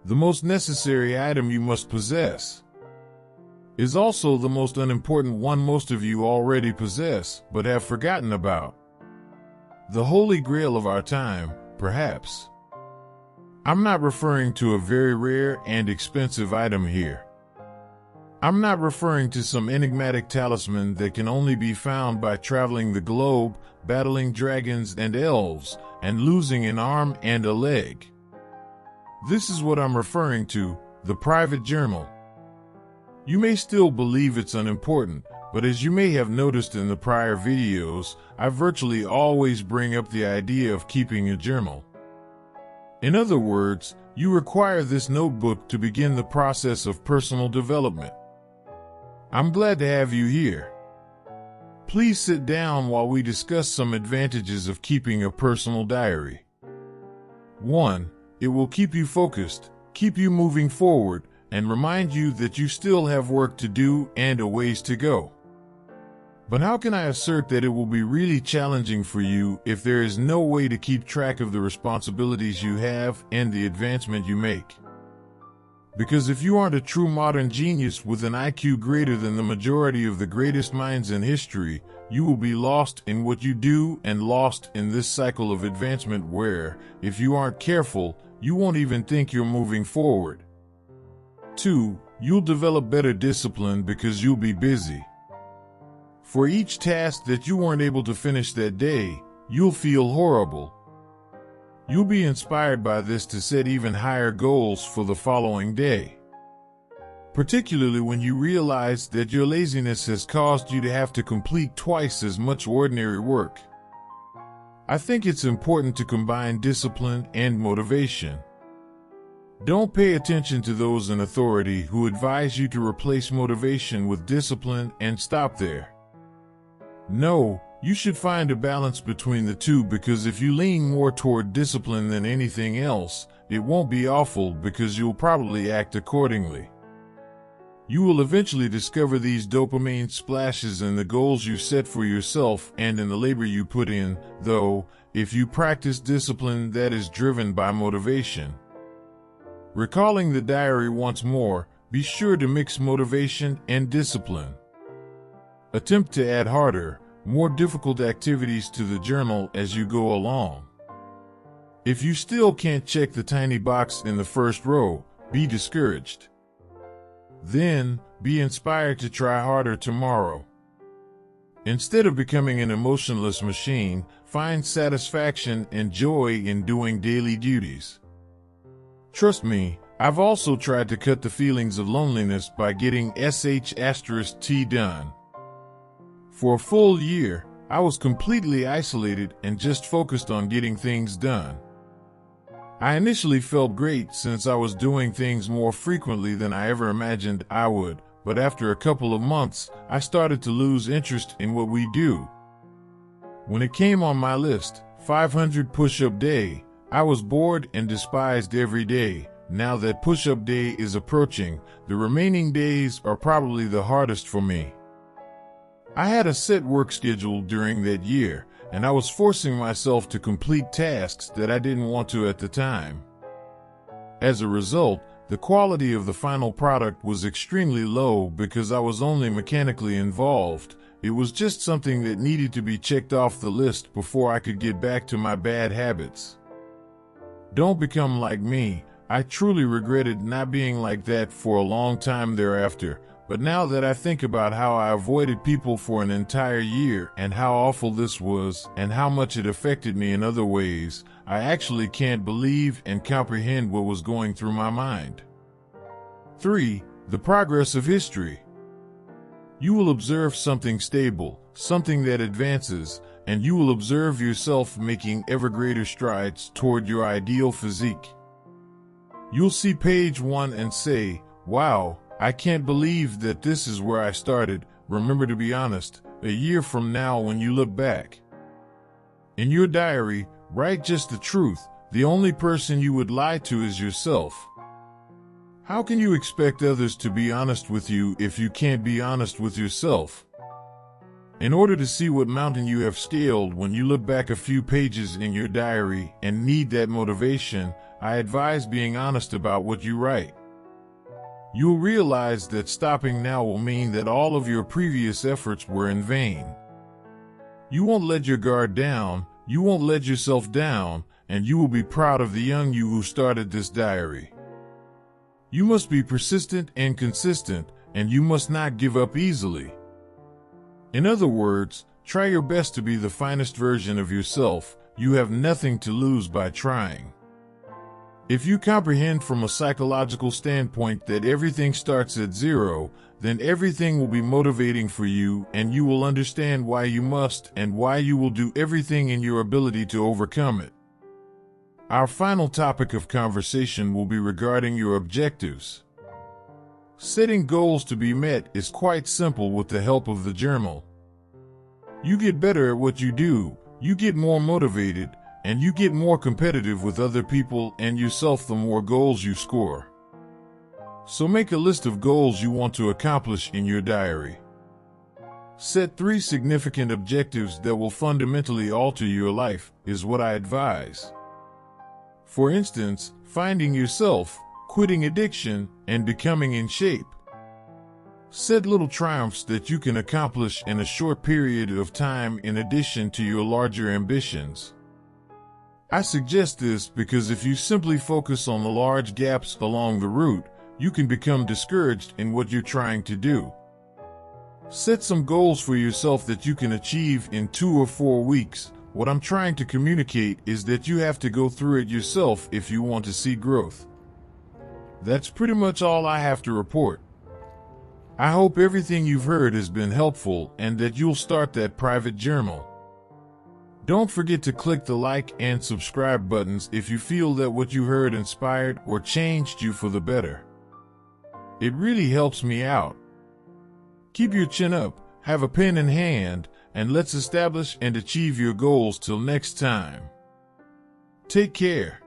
the most necessary item you must possess, is also the most unimportant one most of you already possess but have forgotten about. The holy grail of our time, perhaps. I'm not referring to a very rare and expensive item here. I'm not referring to some enigmatic talisman that can only be found by traveling the globe, battling dragons and elves, and losing an arm and a leg. This is what I'm referring to, the private journal. You may still believe it's unimportant, but as you may have noticed in the prior videos, I virtually always bring up the idea of keeping a journal. In other words, you require this notebook to begin the process of personal development. I'm glad to have you here. Please sit down while we discuss some advantages of keeping a personal diary. 1. It will keep you focused, keep you moving forward, and remind you that you still have work to do and a ways to go. But how can I assert that it will be really challenging for you if there is no way to keep track of the responsibilities you have and the advancement you make? Because if you aren't a true modern genius with an IQ greater than the majority of the greatest minds in history, you will be lost in what you do and lost in this cycle of advancement where, if you aren't careful, you won't even think you're moving forward. 2. You'll develop better discipline because you'll be busy. For each task that you weren't able to finish that day, you'll feel horrible. You'll be inspired by this to set even higher goals for the following day. Particularly when you realize that your laziness has caused you to have to complete twice as much ordinary work. I think it's important to combine discipline and motivation. Don't pay attention to those in authority who advise you to replace motivation with discipline and stop there. No, you should find a balance between the two, because if you lean more toward discipline than anything else, it won't be awful because you'll probably act accordingly. You will eventually discover these dopamine splashes in the goals you set for yourself and in the labor you put in, though, if you practice discipline that is driven by motivation. Recalling the diary once more, be sure to mix motivation and discipline. Attempt to add harder, more difficult activities to the journal as you go along. If you still can't check the tiny box in the first row, be discouraged. Then, be inspired to try harder tomorrow. Instead of becoming an emotionless machine, find satisfaction and joy in doing daily duties. Trust me, I've also tried to cut the feelings of loneliness by getting SH*T done. For a full year, I was completely isolated and just focused on getting things done. I initially felt great since I was doing things more frequently than I ever imagined I would, but after a couple of months, I started to lose interest in what we do. When it came on my list, 500 push-up day, I was bored and despised every day. Now that push-up day is approaching, the remaining days are probably the hardest for me. I had a set work schedule during that year, and I was forcing myself to complete tasks that I didn't want to at the time. As a result, the quality of the final product was extremely low because I was only mechanically involved. It was just something that needed to be checked off the list before I could get back to my bad habits. Don't become like me. I truly regretted not being like that for a long time thereafter. But now that I think about how I avoided people for an entire year and how awful this was and how much it affected me in other ways, I actually can't believe and comprehend what was going through my mind. 3. The progress of history. You will observe something stable, something that advances, and you will observe yourself making ever greater strides toward your ideal physique. You'll see page 1 and say, "Wow, I can't believe that this is where I started." Remember to be honest, a year from now when you look back. In your diary, write just the truth. The only person you would lie to is yourself. How can you expect others to be honest with you if you can't be honest with yourself? In order to see what mountain you have scaled when you look back a few pages in your diary and need that motivation, I advise being honest about what you write. You'll realize that stopping now will mean that all of your previous efforts were in vain. You won't let your guard down, you won't let yourself down, and you will be proud of the young you who started this diary. You must be persistent and consistent, and you must not give up easily. In other words, try your best to be the finest version of yourself. You have nothing to lose by trying. If you comprehend from a psychological standpoint that everything starts at zero, then everything will be motivating for you, and you will understand why you must and why you will do everything in your ability to overcome it. Our final topic of conversation will be regarding your objectives. Setting goals to be met is quite simple with the help of the journal. You get better at what you do, you get more motivated, and you get more competitive with other people and yourself the more goals you score. So make a list of goals you want to accomplish in your diary. Set 3 significant objectives that will fundamentally alter your life, is what I advise. For instance, finding yourself, quitting addiction, and becoming in shape. Set little triumphs that you can accomplish in a short period of time in addition to your larger ambitions. I suggest this because if you simply focus on the large gaps along the route, you can become discouraged in what you're trying to do. Set some goals for yourself that you can achieve in 2 or 4 weeks. What I'm trying to communicate is that you have to go through it yourself if you want to see growth. That's pretty much all I have to report. I hope everything you've heard has been helpful and that you'll start that private journal. Don't forget to click the like and subscribe buttons if you feel that what you heard inspired or changed you for the better. It really helps me out. Keep your chin up, have a pen in hand, and let's establish and achieve your goals till next time. Take care.